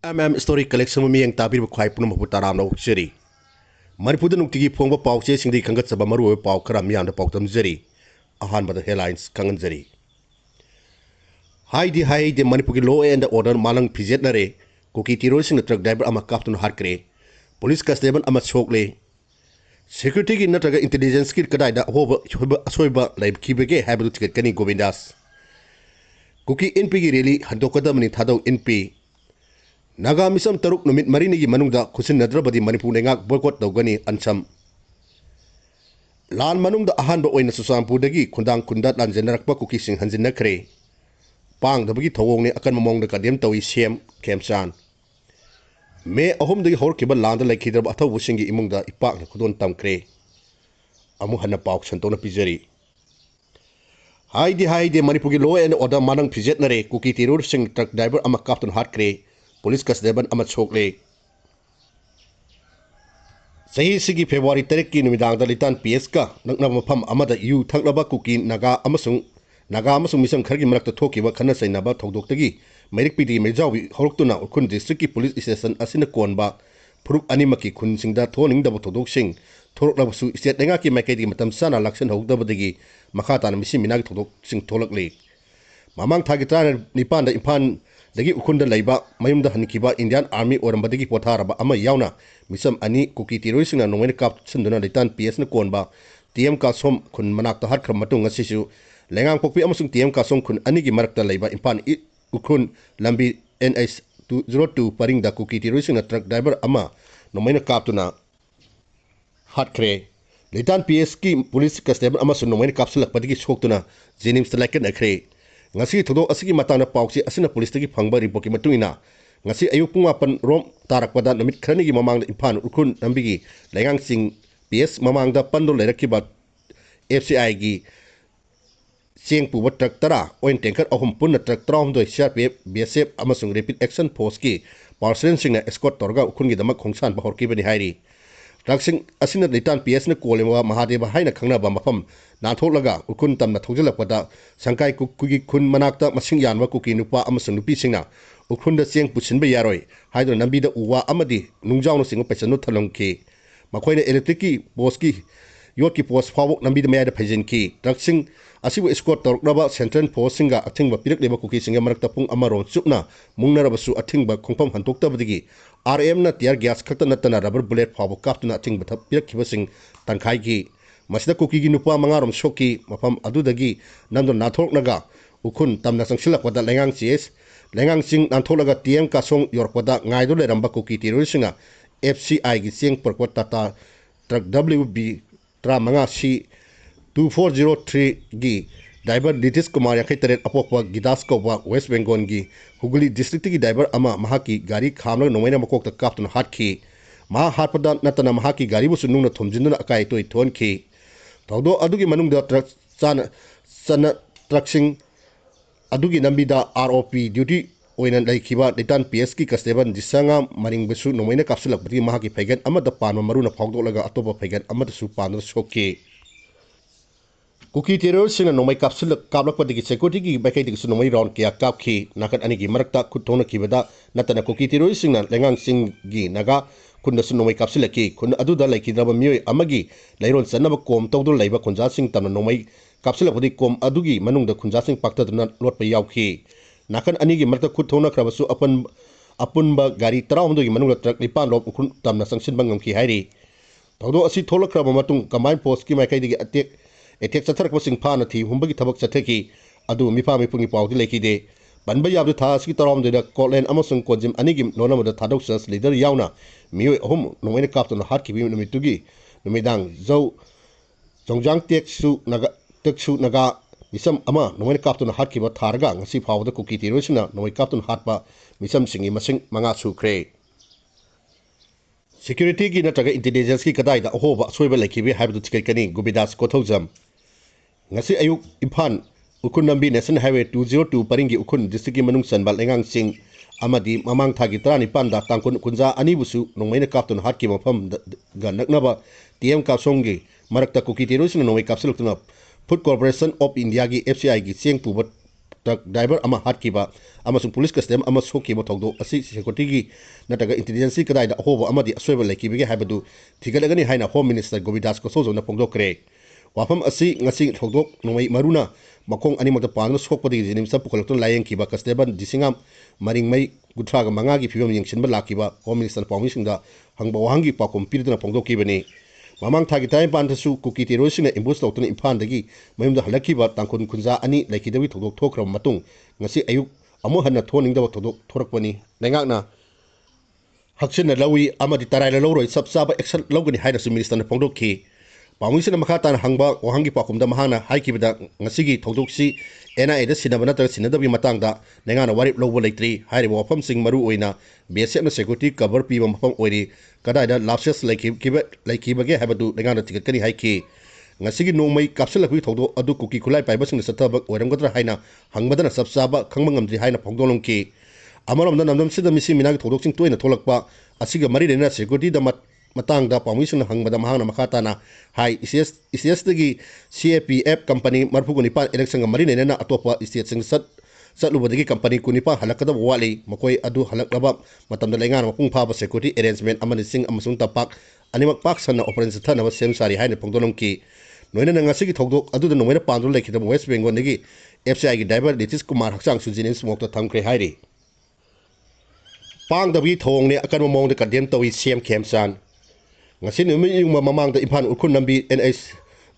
Story collection mi yang tabir khwai punam hu taram na ukjeri Manipur da nukti gi phongba pau che singdi khangat saba maru pau khara mi am da pau tam jeri ahan bada headlines kangan jeri hai de Manipur gi law and order malang phijet na re koki tiro sing truck driver ama kaptun har kre police constable ama chokle security gi natraga intelligence ki kadai da hoba asoiba laib kibege habdu ticket kani govindas koki np gi rally handokada mani thadau np Naga misam taruk numit marini gi manungda khusin nadrabadi Manipur nengak boycott dawgani ansam lan manungda ahan ba oina susampur dagi khundang khundat lan jenarakpa kuki sing hanjin nakre pang dabagi thawong ne akan mamong da kadem tawi CM kemchan me ahum dagi hor kibal lan da laikhidrab athaw busingi imungda ipak na khudon tamkre amu hanna pauk santona pijari hai de Manipur gi law and order manang phijet nare kuki tirur sing truck driver ama kaptun hat kre Police Kasdeban amat chokle sahi sigi February tarik ki numidang dalitan PS ka nakna mafam amada yu thaklaba kuki naga amasung misam khargi marakta thokiba khana sainaba thodok mairik pidi mejawi horoktuna ukun district ki police station asina konba phuruk animaki khun singda thoning daba thodok sing thorok labu state lenga ki maikedi matam sana laksan hogdaba dagi makha tan misi minagi thodok sing tholakle mamang thagi tra nipan da impan dagi ukunda laiba mayumda hankiba Indian Army orambadagi potharaba ama yauna misam ani kuki tiroisina nongwen kap sunduna litan PS na konba TM ka som khun manak ta har khram matung asisu lengang pokpi amasung TM ka som khun ani gi marakta laiba impan ukun lambi NS 202 paring da kuki tiroisina truck driver ama nongwen kap tuna hat kre litan PS ki police constable amasung nongwen kap sulak padigi shoktuna Jennings talaken akre ngasi thodo asigi matana pauksi asina police tagi phangba report ki matungina ngasi ayuk pung 8 rom tarakpada namit khrani gi mamang da impan ukun nambigi lengang sing PS mamang da pando lerakkiba FCI gi sing pu truck tara oin tanker ahum punna truck tram doi CRPF BSF amasung rapid action force ki parcel sing na escort torga ukun gi damak khongsan ba horki bani hairi Raksing asina litan PS na kolewa Mahadeva haina khangnaba mafam natholaga ukun tamna thojalapada sangkai kuki khun manakta masing yanwa kuki nupa amasung nupi singna ukunda cheng pusinba yaroi haidro nambida uwa amadi nungjawno singo paisanu thalongki makoina electric ki post ki yot ki post phawok nambida mayada phajin ki raksing asibu escort torkraba central force singa athingba pirakleba kuki singa marakta pung amaron chupna mungnarabasu athingba khongpam hantoktabadigi RM na tiar gas khakta natana rubber bullet phawok kaptuna athingba pirakhiba sing tangkhai ki masida kuki gi nupa mangarom shoki mafam adudagi nando nathoknaga ukun tamna sangsilakpada lengang CS lengang sing nantholaga TM ka song yorpada ngaido leramba kuki tirosinga FCI gi sing perkwa tata truck WB tra manga C 2403 gi driver Nitish Kumar yakai taret apokwa gidas kowa West Bengal gi Hugli district gi driver ama mahaki gari khamna nomaina makok ta kaptun hatki maha hatpada natana mahaki gari bu sunung na thomjinna akai toi thon ki thodo adugi manungda truck sana trucksing adugi nambida ROP duty oina laikhiba litan PS ki kasteban disanga maring besu nomaina kapsulak bati mahaki phagan amada panma maruna phawdolaga atoba phagan amada su panra shoki kuki terror singa nomai kapsulak kaplakpadigi security gi bakai digi su nomai round kya kapki nakat ani gi marakta khutona kibada natana kuki terror singa lengang sing gi naga kunna su nomai kapsulaki kun aduda laikhidraba mioi amagi lairon sanaba kom tawdul laiba kunja sing tamna nomai kapsulakudi kom adugi manungda kunja sing paktaduna lotpa yauki nakan ani gi marakta khutona krabasu apunba gari tarawndo gi manungda truck lipan lop ukun tamna sangsin bangam ki hairi tawdo asi tholakraba matung combine post ki mai kai digi attack chathar ko sing phana thi humbagi thabak chatheki adu mipa mipungi pawdi lekide banba yabdu tha ski taram de Scotland amasung konjim anigim nonamada thadok sas leader yauna mioi ahum nomaina kaptun hat ki bi numitugi numidang zau jongjang teksu naga misam ama nomaina kaptun hat ki ba tharga ngasi phawda kuki tirosina nomai kaptun hatpa misam singi masing manga sukre security gi nataga intelligence ki kadai da hoba soiba lekhibi habdu tikani gubidas kothojam ngasi ayuk impan ukun nambi national highway 202 paringi ukun district manung sanbal lengang sing amadi mamang thagi trani panda tangkun kunja ani busu nongmaina kaptun hatki mafam ga naknaba TM ka songi marakta kuki tirosin nongmai kapsulukna food corporation of India gi FCI gi sing pubat truck driver अमा हाटकीबा अमसुंग police custom अमा सोकीबा थौदोक असि security नत्रगा intelligence कदाइदा अहोबा अमदि असोयबा लेकिबगे हाइबदु थिगलगनी हाइना होम मिनिस्टर गोविदास कोसोजोना फोंदोकरे वाफम असि ngasi थौदोक नोंमै मरुना मखोंग अनिमक्ता पांगना सोकपदि जिनिमसा पुखलक्तन लायंकीबा कस्टेबल दिसिंगाम मरिंगमै गुथ्रागा मंगागी फिबम यंगसिनबा लाकीबा होम मिनिस्टर पाउमिसिंगदा हंगबा वाहंगी पाकुम पिरदना फोंदोकीबनी ममांग थागी ताइम पांदसु कुकी तेरोसिंगना इम्बुस तौतुना इम्फालदगी मयुमदा हलक्कीबा तांकुन खुंजा अनि लेकिदबी थौदोक थोखरब मतुंग ngasi अयुक अमु हन्ना थोनिंगदबा थौदोक थोरकपनी लेंगाकना हक्सिन लवी अमदि तराइला लौरोय सब चाबा एक्शन लौगनी हाइनसु मिनिस्टरना फोंदोखी पाउमिसिना मखा ताना हंगबा वाहंगी पाकुमदा महाना हाइकीबदा ngasiगी थौदोकसी एनआईदा सिनबा नत्रगा सिनदबी मतंगदा लेंगाना वारिप लौबा लेत्री हाइरिबा वाफमसिंग मरु ओइना बीएसएफना सिक्योरिटी कवर पीबा मफम ओइरी कदाइदा लाप्सेस लेकिबगे हाइबदु लेंगाना तिगतकनी हाइकी ngasiगी नोंमै कापसलकवी थौदो अदु कुकी खुलाई पाइबसिंग सथबक ओइरमगदरा हाइना हंगबदना सब चाबा खंगबा ngamdri हाइना फोंदोलंकी अमरमदा नमदमसिदा मिसि मिनागी थौदोकसिंग तोइना थोलकपा असिगा मरी लेना सिक्योरिटी दा मतंगदा पाउमिसिंगना हंगबदा महाना मखाताना हाई इसीएसदगी सीएपीएफ कंपनी मरफुगुनिपा इलेक्शन मरी लेना अतोपा स्टेटसिंग चलुबदगी कंपनी कुनिपा हलकदब वाली मकोई अदु हलकलबा मतमदा लेंगाना मपुंग फाबा सिक्योरिटी अरेंजमेंट अमनि सिंग अमसुंग तपाक अनिमक पाक सन्ना ऑपरेशन थनबा सेम सारी हाइना फोंदोलंकी नोइना ngasiगी थौदोक अदुदा नोंगैना पांदुल लेखिदब वेस्ट बेंगल दगी एफसीआई की ड्राइवर नितीश कुमार हक्चांग सुजिनिस मोक्ता थमख्रे हाइरी पांगदबी थोंगने अकन मोंगदा कंडेम तवी CM Khemchand ngasi numi yungma mamangda impan ukun nambi NH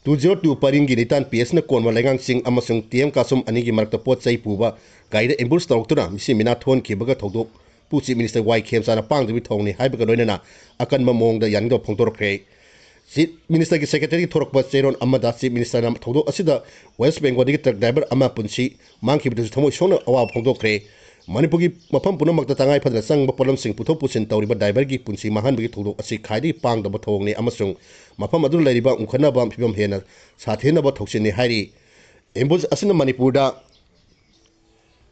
202 paringi nitan PS na konwa lengang sing amasung TM kasum anigi marakta pot chai puba gaida embulance tawtuna misi mina thon kibaga thodok puchi minister Y Khemsana pangdbi thongni haibaga loinana akan mamongda yangdo phongtorkre chief minister ki secretary thorokba cheron amada chief minister nam thodo asida West Bengal digi truck driver ama punchi mangkibdu thomoi sona awa phongtokre Manipuri mafam punamakta tangai phadna sangba polam sing puthok pusin tawriba driver gi punsi mahanbagi thudok asi khaidi pangdaba thongni amasung mafam adu lairiba unkhana bam phibam hena sathena ba thoksinni hairi embus asina manipurda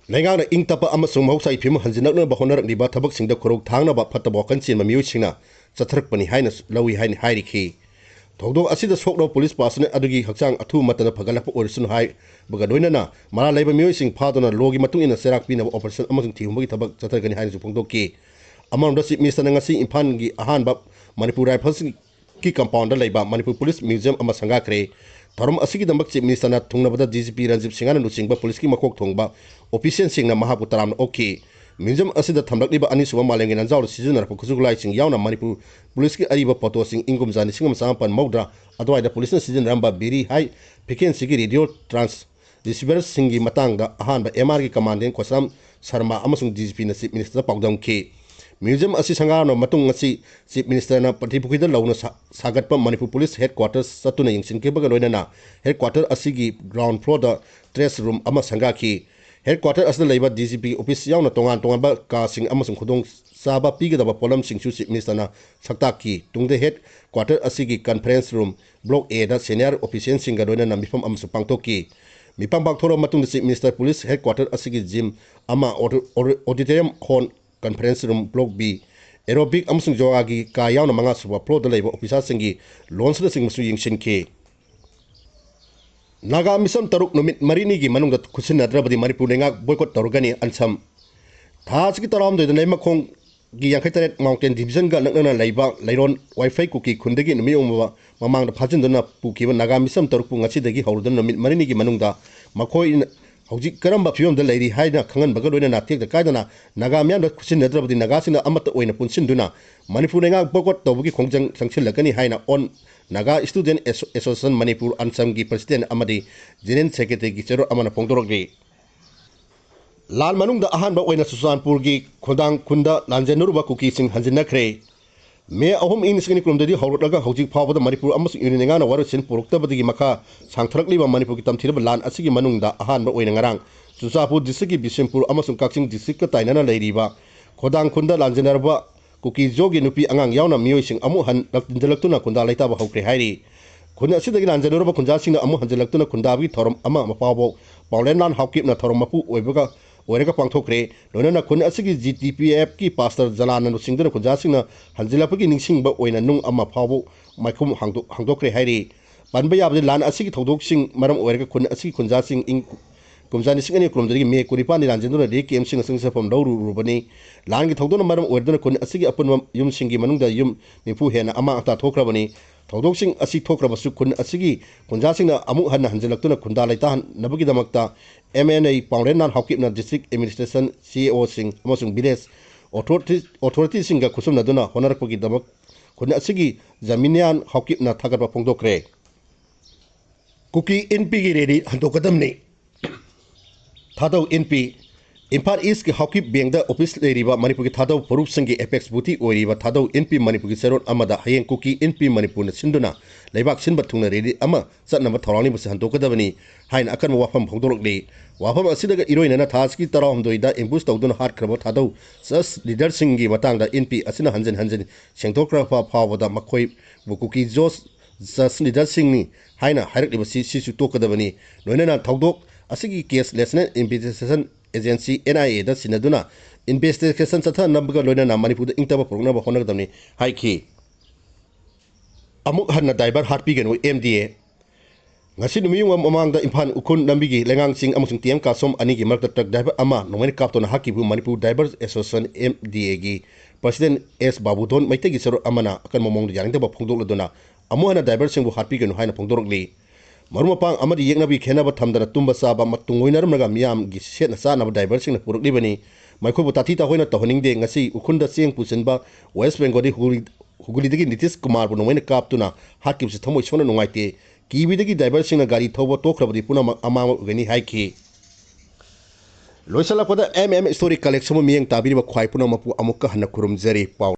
लेंगाना इंग तप अमसुंग महौसाई फिम हंजिनकना बहोनरकनि बा थबक सिंगदा खुरौक थांगना बा फतबो कंचिन ममियुसिंगना चथरकपनि हाइना लवी हाइनि हाइरिखि थौदोक असिदा सोकनो police पासने अदुगी हक्चांग अथु मतना फगलप ओरिसन high बगा लोइनना मारा लेबा मियोइसिंग फादोना लोगी मतुंग इना सेराक पिना ऑपरेशन अमसुंग थिहुमगी थबक चथरकनि हाइनि जुफोंदोकि अमरमदा chief minister ngasi Imphal gi ahan ba manipur rifles ki compound da leiba manipur police museum ama sangakre thorom asigi dambak chief minister na thungnabada DGP Ranjip Singhana nuchingba police ki makok thongba official singna mahapu taram okay museum asida thamlakliba ani suba malengi nanjaw seasonar pu khuzulai sing yauna manipur police ki ariba photo sing ingum jani singam sampan maudra adwaida police na season ramba biri hai piken sigi radio trans receiver singi matangda ahan ba MR ki commandant Khosam Sharma amasung DGP na chief minister paudam ke Museum asi sangano matung ngasi chief minister na patipukida launa sagatpa Manipur police headquarters satuna yingsin ke baga loina na headquarter asigi ground floor da dress room ama sangaki headquarter asda leiba DGP office yauna tongan ba ka sing amasung khudong saba pigida ba polam sing chief minister na saktaki tungde headquarter asigi conference room block A da senior official singa loina na mifam amsu pangtoki mipam bakthoro matung chief minister police headquarter asigi gym ama auditorium hall conference room block B aerobic amsung joagi ka yauna manga suba pro da leiba officer singi launch da sing musu yingsin ke naga misam taruk numit marini gi manung da khusin nadrabadi manipur lenga boycott chthargani ansam thas gi taram de nei makhong gi yankhaitaret mountain division ga nakna leiba leiron wifi kuki khundagi numi umba mamang da phajin dona pukiba naga misam taruk pu ngasi dagi hawrudan numit marini gi manung da makhoi हौजिक करम फिवम लेरी हाइना खंगन बग लोइना नाटेक द कायदना नागा म्याम द खुसिन नद्रबदि नागासिना अमत ओइना पुनसिनदुना मणिपुर लेंगा बोकट तौबगी खोंजंग संसिलकनी हाइना all Naga student association Manipur ANSAM की प्रेसिडेंट अमदि जनरल सेक्रेटरी की चेरो अमना पोंगदोरगि लाल मनुंग द अहान ब ओइना सुसानपुर की खोदांग खुंदा लांजेनुरबा कुकी सिंग हंजिनखरे मे अहम इन सिगनि क्रोमदि हौरटलगा हौजिक फावबद मणिपुर अमस यूनिनेंगाना वारसिन पुरुक्तबदि मखा सांगथरकलिबा मणिपुर की तमथिरब लान असिगी मनुंगदा अहानब ओइना ngarang सुसापुर डिस्ट्रिक्ट की बिशेमपुर अमसुंग काक्सिंग डिस्ट्रिक्ट का ताइनाना लेरिबा खोदांग खुंदा लांजेनरबा कुकी जोगी नुपी अंगांग यावना मियोइसिंग अमु हन लक्तिंदलक्तुना खुंदा लेताबा हौक्रे हाइरी खुन असिदगी लांजेनरबा खुंजासिंगना अमु हंजलक्तुना खुंदाबी थोरम अमा मपावबो पावलेन लान हाउकिपना थोरम मपु ओइबगा ओरेगा पांथोक्रे लोनना खुन असिगी GTPF की पास्टर जलाना नुसिंगदना खुंजासिंगना हंजिलपगी निंगसिंगबा ओइना नुंग अमा फावबो माइखुम हांगदोक्रे हाइरी पानबा याबदि लान असिगी थौदोकसिंग मरम ओरेगा खुन असिगी खुंजासिंग इंग ꯀꯨꯝꯖꯥ ꯂꯤꯁꯤꯡ ꯑꯅꯤ ꯀꯨꯟꯍꯨꯝꯗꯣꯏꯒꯤ ꯃꯦ ꯀꯨꯟꯅꯤꯄꯥꯟꯗ ꯂꯥꯟꯖꯦꯟꯗꯨꯅ ꯔꯦ ꯀꯦꯝꯁꯤꯡ ꯑꯁꯤꯡ ꯁꯐꯝ ꯂꯧꯔꯨꯕꯅꯤ ꯂꯥꯟꯒꯤ ꯊꯧꯗꯣꯛꯅ ꯃꯔꯝ ꯑꯣꯏꯗꯨꯅ ꯈꯨꯟ ꯑꯁꯤꯒꯤ ꯑꯄꯨꯟꯕ ꯌꯨꯝꯁꯤꯡꯒꯤ ꯃꯅꯨꯡꯗ ꯌꯨꯝ 90 ꯍꯦꯟꯅ ꯑꯃꯥꯡ ꯑꯇꯥ ꯊꯣꯛꯈ꯭ꯔꯕꯅꯤ ꯊꯧꯗꯣꯛꯁꯤꯡ ꯑꯁꯤ ꯊꯣꯛꯈ꯭ꯔꯕꯁꯨ ꯈꯨꯟ ꯑꯁꯤꯒꯤ ꯈꯨꯟꯖꯥꯁꯤꯡꯅ ꯑꯃꯨꯛ ꯍꯟꯅ ꯍꯟꯖꯤꯜꯂꯛꯇꯨꯅ ꯈꯨꯟꯗꯥ ꯂꯩꯇꯥꯍꯟꯅꯕꯒꯤꯗꯃꯛꯇ MNA ꯄꯥꯎꯔꯦꯟꯅꯥꯟ ꯍꯥꯎꯀꯤꯞꯅ ꯗꯤꯁꯇ꯭ꯔꯤꯛ ꯑꯦꯗꯃꯤꯅꯤꯁꯇ꯭ꯔꯦꯁꯟ CAOꯁꯤꯡ ꯑꯃꯁꯨꯡ ꯚꯤꯂꯦꯖ ꯑꯣꯊꯣꯔꯤꯇꯤꯁꯤꯡꯒ ꯈꯨꯠꯁꯝꯅꯗꯨꯅ ꯍꯣꯠꯅꯔꯛꯄꯒꯤꯗꯃꯛ ꯈꯨꯟ ꯑꯁꯤꯒꯤ ꯖꯃꯤꯅꯤꯌꯥꯟ ꯍꯥꯎꯀꯤꯞꯅ ꯊꯥꯒꯠꯄ ꯐꯣꯡꯗꯣꯛꯈ꯭ꯔꯦ ꯀꯨꯀꯤ NPꯒꯤ ꯔꯦꯂꯤ ꯍꯟꯗꯣꯛꯀꯗꯕꯅꯤ ꯊꯥꯗꯧ NP इम्फाल ईस्ट के हाउकिप बैंक ऑफिस लेरिबा मणिपुर की थादौ फरूप सिंह की एपेक्स बुटी ओरिबा थादौ NP मणिपुर की सेरोट अमदा हयेंग कुकी NP मणिपुर सिंधुना लेबाक सिनबा थुंगना रेडी अमा चटनबा थौरांगनि बस हंतोकदबनी हाइन अकन वाफम भोंदोरकली वाफम असिदगा इरोइनना थास की तरावमदोइदा एम्बुस तौदुना हाटख्रबो थादौ सस लीडर सिंह की मतंगदा NP असिना हंजन हंजन सेंथोक्रफा फावदा मखोइ बुकुकी जोस सस लीडर सिंह नि हाइना हाइरकलिबसि सिसु तोकदबनी लोइनना थौदोक असिगी case national investigation agency NIA दा सिनदुना इन्वेस्टिगेशन चथनबगा लोइनना मणिपुर इंतब पुरनब होनगदमनी हाइखी अमुक हन्ना driver हाटपीगनु MDA ngasi numiyung mamangda imphal ukun lambigi lengangsing amusung TM kasom ani gi markta truck driver ama nongmani kaptona hakibu Manipur Drivers Association MDA gi President S Babudon maite gi sero amana akan momong yaringda ba phongdokladuna amuhana driver singbu harpigenu haina phongdorokli marumapang amadi yeknabi khenaba thamdana tumba saba matungoinarumnaga miyam gi setna sanaba driver singna puroklibani maikhobu tathi ta hoina tohningde ngasi ukunda cheng pusenba West Bengal hugulidagi Nitish Kumar bu nongmaina kaptuna hakibsi thamoi sona nongaite कीबीदगी driver Singh गाड़ी थौब तोखरबदी पुनम अमाम गनी हाइखी लोइसलापदा MM story collection मियंग ताबिरिबा ख्वाइ पुनमपु अमुक्का हन्न खुरुमजरी पाउ